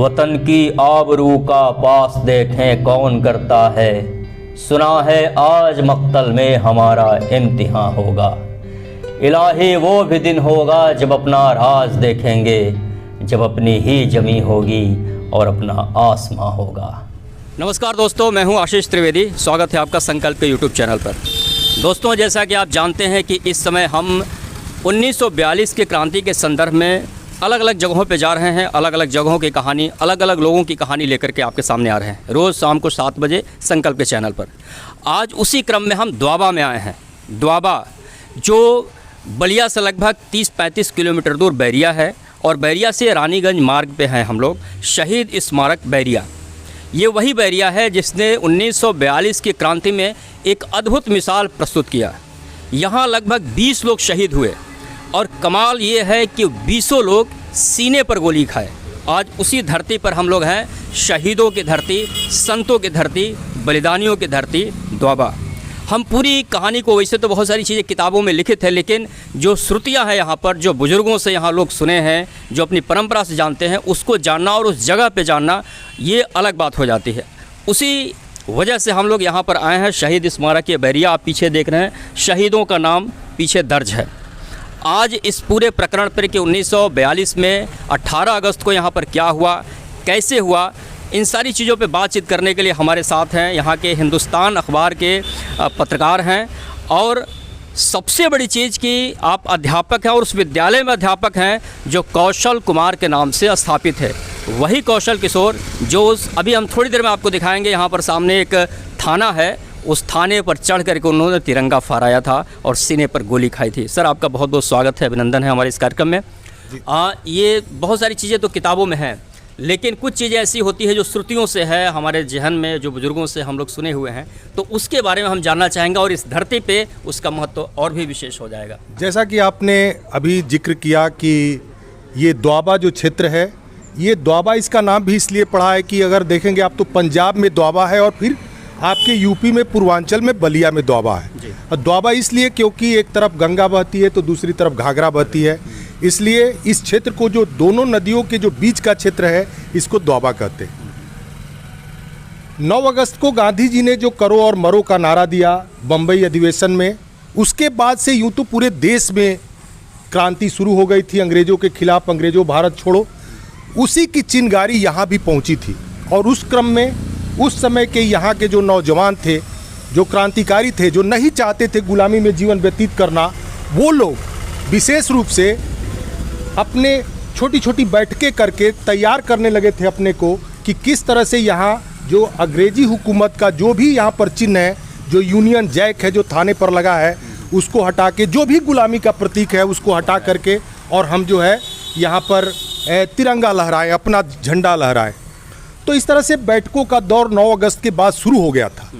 वतन की आबरू का पास देखें कौन करता है। सुना है आज मक्तल में हमारा इम्तिहान होगा। इलाही वो भी दिन होगा जब अपना राज देखेंगे, जब अपनी ही जमी होगी और अपना आसमां होगा। नमस्कार दोस्तों, मैं हूं आशीष त्रिवेदी। स्वागत है आपका संकल्प के यूट्यूब चैनल पर। दोस्तों, जैसा कि आप जानते हैं कि इस समय हम 1942 के क्रांति के संदर्भ में अलग अलग जगहों पे जा रहे हैं। अलग अलग जगहों की कहानी, अलग अलग लोगों की कहानी लेकर के आपके सामने आ रहे हैं, रोज़ शाम को 7 बजे संकल्प के चैनल पर। आज उसी क्रम में हम द्वाबा में आए हैं। द्वाबा जो बलिया से लगभग 30-35 किलोमीटर दूर बैरिया है और बैरिया से रानीगंज मार्ग पे हैं हम लोग। शहीद स्मारक बैरिया, ये वही बैरिया है जिसने 1942 की क्रांति में एक अद्भुत मिसाल प्रस्तुत किया। यहाँ लगभग 20 लोग शहीद हुए और कमाल ये है कि 20 लोग सीने पर गोली खाए। आज उसी धरती पर हम लोग हैं, शहीदों की धरती, संतों की धरती, बलिदानियों की धरती द्वाबा। हम पूरी कहानी को, वैसे तो बहुत सारी चीज़ें किताबों में लिखित है, लेकिन जो श्रुतियां हैं यहाँ पर, जो बुज़ुर्गों से यहाँ लोग सुने हैं, जो अपनी परंपरा से जानते हैं, उसको जानना और उस जगह पे जानना ये अलग बात हो जाती है। उसी वजह से हम लोग यहाँ पर आए हैं। शहीद स्मारक बैरिया आप पीछे देख रहे हैं, शहीदों का नाम पीछे दर्ज है। आज इस पूरे प्रकरण पर कि 1942 में 18 अगस्त को यहाँ पर क्या हुआ, कैसे हुआ, इन सारी चीज़ों पे बातचीत करने के लिए हमारे साथ हैं यहाँ के हिंदुस्तान अखबार के पत्रकार हैं। और सबसे बड़ी चीज़ कि आप अध्यापक हैं और उस विद्यालय में अध्यापक हैं जो कौशल कुमार के नाम से स्थापित है। वही कौशल किशोर जो अभी हम थोड़ी देर में आपको दिखाएंगे। यहाँ पर सामने एक थाना है, उस थाने पर चढ़ करके उन्होंने तिरंगा फहराया था और सीने पर गोली खाई थी। सर, आपका बहुत बहुत स्वागत है, अभिनंदन है हमारे इस कार्यक्रम में। ये बहुत सारी चीज़ें तो किताबों में हैं, लेकिन कुछ चीज़ें ऐसी होती है जो श्रुतियों से है, हमारे जहन में, जो बुज़ुर्गों से हम लोग सुने हुए हैं, तो उसके बारे में हम जानना चाहेंगे और इस धरती पे उसका महत्व और भी विशेष हो जाएगा। जैसा कि आपने अभी जिक्र किया कि ये द्वाबा जो क्षेत्र है, ये द्वाबा इसका नाम भी इसलिए पड़ा है कि अगर देखेंगे आप तो पंजाब में द्वाबा है और फिर आपके यूपी में पूर्वांचल में बलिया में द्वाबा है। और द्वाबा इसलिए क्योंकि एक तरफ गंगा बहती है तो दूसरी तरफ घाघरा बहती है, इसलिए इस क्षेत्र को, जो दोनों नदियों के जो बीच का क्षेत्र है, इसको द्वाबा कहते हैं। 9 अगस्त को गांधी जी ने जो करो और मरो का नारा दिया बम्बई अधिवेशन में, उसके बाद से यूँ तो पूरे देश में क्रांति शुरू हो गई थी अंग्रेज़ों के खिलाफ, अंग्रेज़ों भारत छोड़ो, उसी की चिंगारी यहाँ भी पहुँची थी। और उस क्रम में उस समय के यहाँ के जो नौजवान थे, जो क्रांतिकारी थे, जो नहीं चाहते थे गुलामी में जीवन व्यतीत करना, वो लोग विशेष रूप से अपने छोटी छोटी बैठकें करके तैयार करने लगे थे अपने को कि किस तरह से यहाँ जो अंग्रेजी हुकूमत का जो भी यहाँ पर चिन्ह है, जो यूनियन जैक है जो थाने पर लगा है, उसको हटा के, जो भी गुलामी का प्रतीक है उसको हटा करके, और हम जो है यहाँ पर तिरंगा लहराएं, अपना झंडा लहराएं। तो इस तरह से बैठकों का दौर 9 अगस्त के बाद शुरू हो गया था।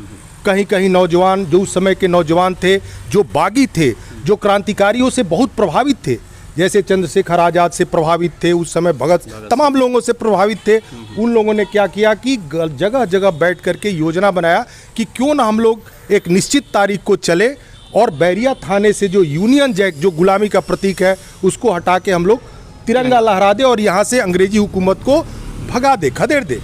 कहीं कहीं नौजवान, जो उस समय के नौजवान थे, जो बागी थे, जो क्रांतिकारियों से बहुत प्रभावित थे, जैसे चंद्रशेखर आज़ाद से प्रभावित थे उस समय, भगत, तमाम लोगों से प्रभावित थे, उन लोगों ने क्या किया कि जगह जगह बैठ करके योजना बनाया कि क्यों ना हम लोग एक निश्चित तारीख को चले और बैरिया थाने से जो यूनियन जैक, जो गुलामी का प्रतीक है, उसको हटा के हम लोग तिरंगा लहरा दे और यहाँ से अंग्रेजी हुकूमत को भगा दे, खदेड़ दे।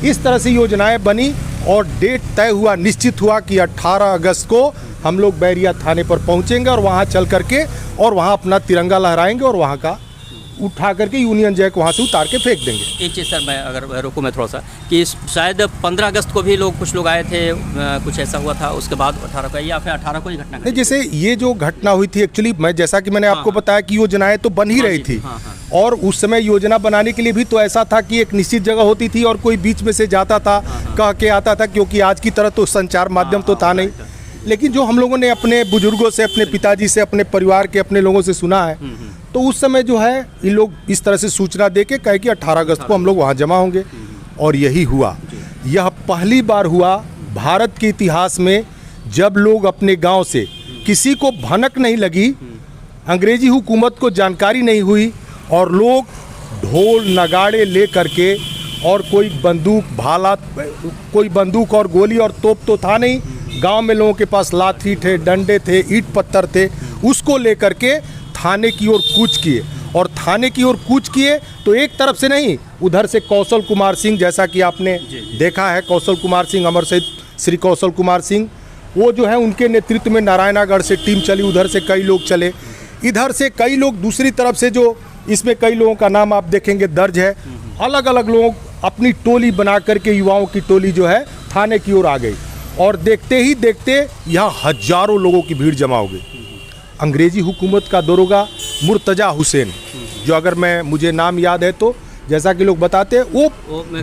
इस तरह से योजनाएं बनी और डेट तय हुआ, निश्चित हुआ कि 18 अगस्त को हम लोग बैरिया थाने पर पहुंचेंगे और वहां चल करके और वहां अपना तिरंगा लहराएंगे और वहां का उठा करके यूनियन जैक वहां से उतार के फेंक देंगे। एक चीज़ सर, मैं अगर रोकूँ मैं थोड़ा सा, कि शायद 15 अगस्त को भी लोग, कुछ लोग आए थे, कुछ ऐसा हुआ था, उसके बाद 18 को, या फिर 18 को ही घटना नहीं, जैसे ये जो घटना हुई थी, एक्चुअली मैं, जैसा कि मैंने आपको बताया कि योजनाएं तो बन ही रही थी। और उस समय योजना बनाने के लिए भी तो ऐसा था कि एक निश्चित जगह होती थी और कोई बीच में से जाता था, कह के आता था, क्योंकि आज की तरह तो संचार माध्यम तो था नहीं। लेकिन जो हम लोगों ने अपने बुजुर्गों से, अपने पिताजी से, अपने परिवार के अपने लोगों से सुना है, तो उस समय जो है ये लोग इस तरह से सूचना दे के कहे कि 18 अगस्त को हम लोग वहाँ जमा होंगे। और यही हुआ। यह पहली बार हुआ भारत के इतिहास में जब लोग अपने गांव से, किसी को भनक नहीं लगी, अंग्रेजी हुकूमत को जानकारी नहीं हुई, और लोग ढोल नगाड़े ले करके, और कोई बंदूक भाला, कोई बंदूक और गोली और तोप तो था नहीं, गांव में लोगों के पास लाठी थे, डंडे थे, ईंट पत्थर थे, उसको लेकर के थाने की ओर कूच किए और थाने की ओर कूच किए तो एक तरफ से नहीं, उधर से कौशल कुमार सिंह, जैसा कि आपने देखा है, कौशल कुमार सिंह, अमर शहीद श्री कौशल कुमार सिंह, वो जो है उनके नेतृत्व में नारायणागढ़ से टीम चली, उधर से कई लोग चले, इधर से कई लोग, दूसरी तरफ से जो इसमें कई लोगों का नाम आप देखेंगे दर्ज है, अलग अलग लोग अपनी टोली बना करके, युवाओं की टोली जो है थाने की ओर आ गई और देखते ही देखते यहाँ हजारों लोगों की भीड़ जमा हो गई। अंग्रेजी हुकूमत का दरोगा मुर्तजा हुसैन, जो अगर मुझे नाम याद है तो जैसा कि लोग बताते हैं वो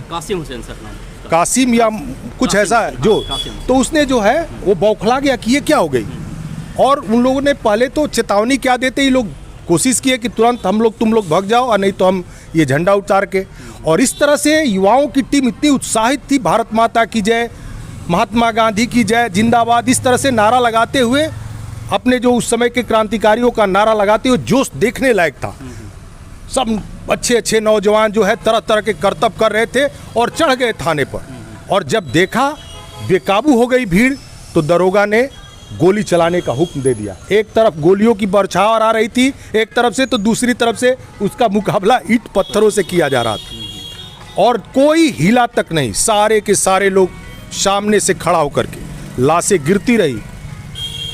कासिम हुसैन सर नाम, कासिम या कुछ ऐसा है जो, तो उसने जो है वो बौखला गया कि ये क्या हो गई, और उन लोगों ने पहले तो चेतावनी क्या देते ही लोग कोशिश किए कि तुरंत तुम लोग भाग जाओ और नहीं तो हम ये झंडा उतार के, और इस तरह से युवाओं की टीम इतनी उत्साहित थी, भारत माता की जय, महात्मा गांधी की जय, जिंदाबाद, इस तरह से नारा लगाते हुए, अपने जो उस समय के क्रांतिकारियों का नारा लगाते हुए जोश देखने लायक था। सब अच्छे अच्छे नौजवान जो है तरह तरह के करतब कर रहे थे और चढ़ गए थाने पर, और जब देखा बेकाबू हो गई भीड़ तो दरोगा ने गोली चलाने का हुक्म दे दिया। एक तरफ गोलियों की बरछावर आ रही थी एक तरफ से, तो दूसरी तरफ से उसका मुकाबला ईंट पत्थरों से किया जा रहा था और कोई हिला तक नहीं। सारे के सारे लोग सामने से खड़ा होकर के, लाशें गिरती रही,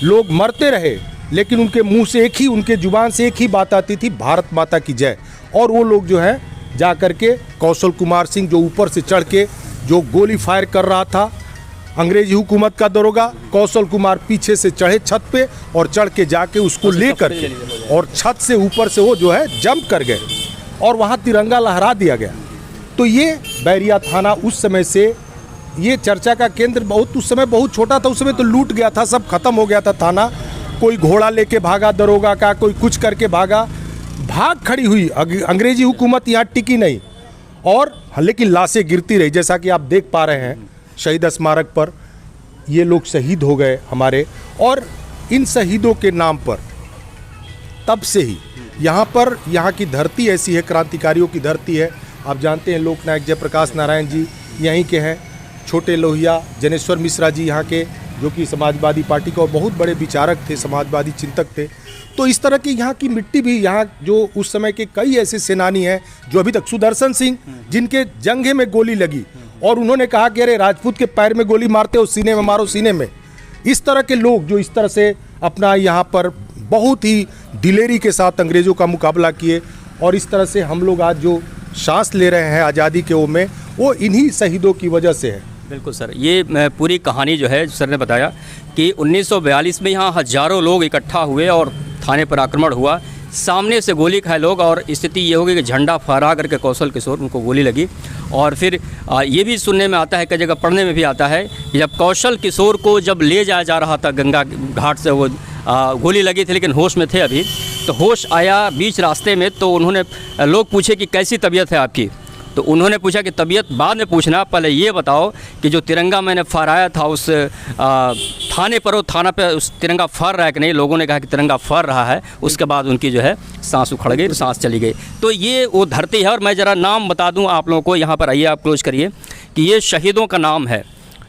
लोग मरते रहे, लेकिन उनके मुंह से एक ही, उनके जुबान से एक ही बात आती थी, भारत माता की जय। और वो लोग जो है जा कर के कौशल कुमार सिंह जो ऊपर से चढ़ के जो गोली फायर कर रहा था, अंग्रेजी हुकूमत का दरोगा, कौशल कुमार पीछे से चढ़े छत पे और चढ़ के जाके उसको ले करके और छत से ऊपर से वो जो है जंप कर गए और वहाँ तिरंगा लहरा दिया गया। तो ये बैरिया थाना उस समय से ये चर्चा का केंद्र बहुत, उस समय बहुत छोटा था, उस समय तो लूट गया था, सब खत्म हो गया था थाना। कोई घोड़ा लेके भागा दरोगा का, कोई कुछ करके भागा, भाग खड़ी हुई अंग्रेजी हुकूमत यहाँ टिकी नहीं, और लेकिन लाशें गिरती रही। जैसा कि आप देख पा रहे हैं शहीद स्मारक पर ये लोग शहीद हो गए हमारे, और इन शहीदों के नाम पर तब से ही यहाँ पर, यहाँ की धरती ऐसी है, क्रांतिकारियों की धरती है। आप जानते हैं लोकनायक जयप्रकाश नारायण जी यहीं के हैं, छोटे लोहिया जनेश्वर मिश्रा जी यहाँ के, जो कि समाजवादी पार्टी के और बहुत बड़े विचारक थे, समाजवादी चिंतक थे। तो इस तरह की यहाँ की मिट्टी भी, यहाँ जो उस समय के कई ऐसे सेनानी हैं जो अभी तक, सुदर्शन सिंह जिनके जंघे में गोली लगी और उन्होंने कहा कि अरे राजपूत के पैर में गोली मारते हो, सीने में मारो, सीने में। इस तरह के लोग जो इस तरह से अपना यहाँ पर बहुत ही दिलेरी के साथ अंग्रेज़ों का मुकाबला किए, और इस तरह से हम लोग आज जो सांस ले रहे हैं आज़ादी के वो में, वो इन्हीं शहीदों की वजह से है। बिल्कुल सर, ये पूरी कहानी जो है सर ने बताया कि 1942 में यहाँ हजारों लोग इकट्ठा हुए और थाने पर आक्रमण हुआ, सामने से गोली खाए लोग, और स्थिति ये हो गई कि झंडा फहरा करके कौशल किशोर उनको गोली लगी। और फिर ये भी सुनने में आता है, कई जगह पढ़ने में भी आता है कि जब कौशल किशोर को जब ले जाया जा रहा था गंगा घाट से, वो गोली लगी थी लेकिन होश में थे अभी, तो होश आया बीच रास्ते में, तो उन्होंने, लोग पूछे कि कैसी तबीयत है आपकी, तो उन्होंने पूछा कि तबीयत बाद में पूछना, पहले ये बताओ कि जो तिरंगा मैंने फहराया था उस थाने पर, वो थाना पे उस तिरंगा फहर रहा है कि नहीं। लोगों ने कहा कि तिरंगा फहर रहा है। उसके बाद उनकी जो है सांस उखड़ गई, सांस चली गई। तो ये वो धरती है। और मैं ज़रा नाम बता दूं आप लोगों को, यहाँ पर आइए, आप क्लोज करिए, कि ये शहीदों का नाम है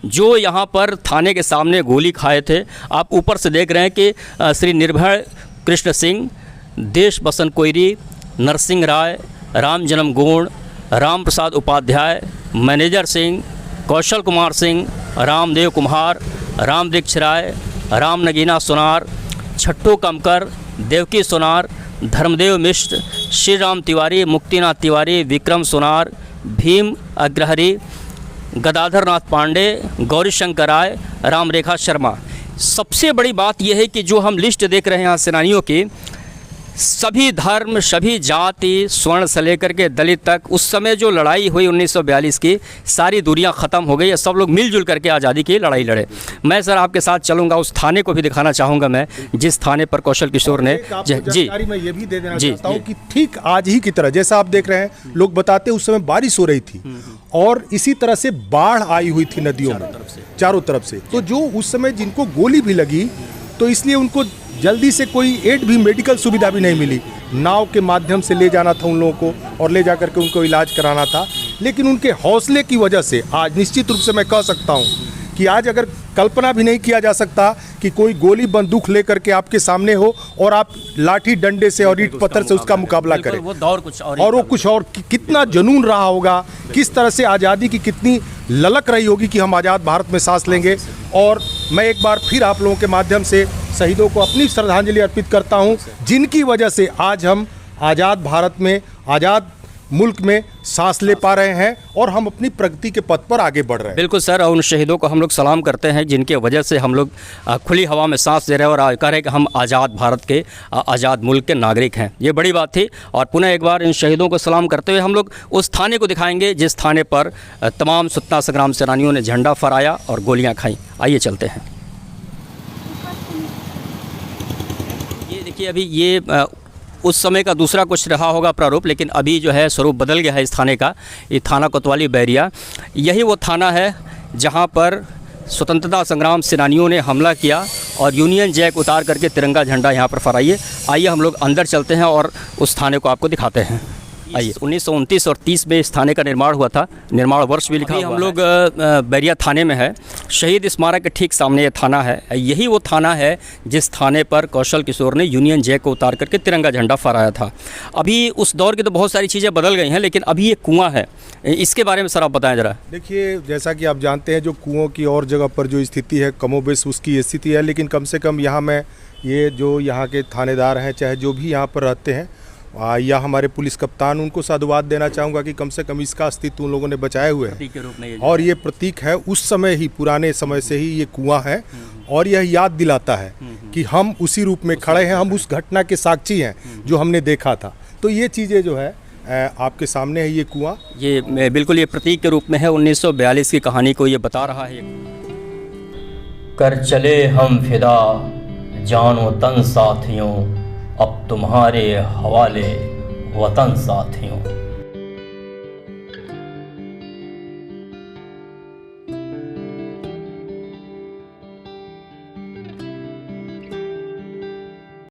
जो यहाँ पर थाने के सामने गोली खाए थे। आप ऊपर से देख रहे हैं कि श्री निर्भय कृष्ण सिंह, देश बसंत कोयरी, नरसिंह राय, राम जन्म गुण, राम प्रसाद उपाध्याय, मैनेजर सिंह, कौशल कुमार सिंह, रामदेव कुम्हार, राम दीक्ष राय, राम नगीना सोनार, छट्टू कमकर, देवकी सोनार, धर्मदेव मिश्र, श्री राम तिवारी, मुक्तिनाथ तिवारी, विक्रम सोनार, भीम अग्रहरी, गदाधर नाथ पांडे, गौरी शंकर राय, राम रेखा शर्मा। सबसे बड़ी बात यह है कि जो हम लिस्ट देख रहे हैं यहाँ सेनानियों की, सभी धर्म, सभी जाति, स्वर्ण से लेकर के दलित तक, उस समय जो लड़ाई हुई 1942 की, सारी दूरियां ख़त्म हो गई है। सब लोग मिलजुल करके आज़ादी की लड़ाई लड़े। मैं सर आपके साथ चलूँगा, उस थाने को भी दिखाना चाहूँगा मैं, जिस थाने पर कौशल किशोर ने जी मैं ये भी दे देना चाहता हूँ कि ठीक आज ही की तरह, जैसा आप देख रहे हैं, लोग बताते उस समय बारिश हो रही थी और इसी तरह से बाढ़ आई हुई थी नदियों में चारों तरफ से। तो जो उस समय जिनको गोली भी लगी, तो इसलिए उनको जल्दी से कोई एड भी, मेडिकल सुविधा भी नहीं मिली। नाव के माध्यम से ले जाना था उन लोगों को और ले जा करके उनको इलाज कराना था। लेकिन उनके हौसले की वजह से आज निश्चित रूप से मैं कह सकता हूँ कि आज अगर कल्पना भी नहीं किया जा सकता कि कोई गोली बंदूक लेकर के आपके सामने हो और आप लाठी डंडे से और ईंट पत्थर से उसका मुकाबला करें। वो दौर कुछ और और वो कुछ और कितना जुनून रहा होगा, किस तरह से आज़ादी की कितनी ललक रही होगी कि हम आज़ाद भारत में सांस लेंगे। और मैं एक बार फिर आप लोगों के माध्यम से शहीदों को अपनी श्रद्धांजलि अर्पित करता हूं, जिनकी वजह से आज हम आज़ाद भारत में, आज़ाद मुल्क में सांस ले पा रहे हैं और हम अपनी प्रगति के पथ पर आगे बढ़ रहे हैं। बिल्कुल सर, और उन शहीदों को हम लोग सलाम करते हैं जिनके वजह से हम लोग खुली हवा में सांस ले रहे हैं और कह रहे हैं कि हम आज़ाद भारत के आज़ाद मुल्क के नागरिक हैं। ये बड़ी बात थी। और पुनः एक बार इन शहीदों को सलाम करते हुए हम लोग उस थाने को दिखाएंगे जिस थाने पर तमाम स्वतंत्रता संग्राम सेनानियों ने झंडा फहराया और गोलियाँ खाईं। आइए चलते हैं। ये देखिए, अभी ये उस समय का दूसरा कुछ रहा होगा प्रारूप, लेकिन अभी जो है स्वरूप बदल गया है इस थाने का। ये थाना कोतवाली बैरिया, यही वो थाना है जहां पर स्वतंत्रता संग्राम सेनानियों ने हमला किया और यूनियन जैक उतार करके तिरंगा झंडा यहां पर फहराइए। आइए हम लोग अंदर चलते हैं और उस थाने को आपको दिखाते हैं। आइए। 1929 और 30 में इस थाने का निर्माण हुआ था, निर्माण वर्ष भी लिखा हुआ है। हम लोग बैरिया थाने में है, शहीद स्मारक के ठीक सामने ये थाना है। यही वो थाना है जिस थाने पर कौशल किशोर ने यूनियन जैक को उतार करके तिरंगा झंडा फहराया था। अभी उस दौर की तो बहुत सारी चीज़ें बदल गई हैं, लेकिन अभी ये कुआं है, इसके बारे में सर आप बताएं ज़रा। देखिए, जैसा कि आप जानते हैं, जो कुओं की और जगह पर जो स्थिति है कमोबेश उसकी स्थिति है, लेकिन कम से कम यहाँ मैं ये जो यहाँ के थानेदार हैं, चाहे जो भी यहाँ पर रहते हैं या हमारे पुलिस कप्तान, उनको साधुवाद देना चाहूँगा कि कम से कम इसका अस्तित्व उन लोगों ने बचाए हुए हैं। और ये प्रतीक है, उस समय ही, पुराने समय से ही ये कुआं है और यह याद दिलाता है कि हम उसी रूप में खड़े हैं, हम उस घटना के साक्षी हैं जो हमने देखा था। तो ये चीज़ें जो है आपके सामने है, ये कुआं, ये बिल्कुल ये प्रतीक के रूप में है। 1942 की कहानी को ये बता रहा है। कर चले हम फिदा जानो तन साथियों, अब तुम्हारे हवाले वतन साथियों।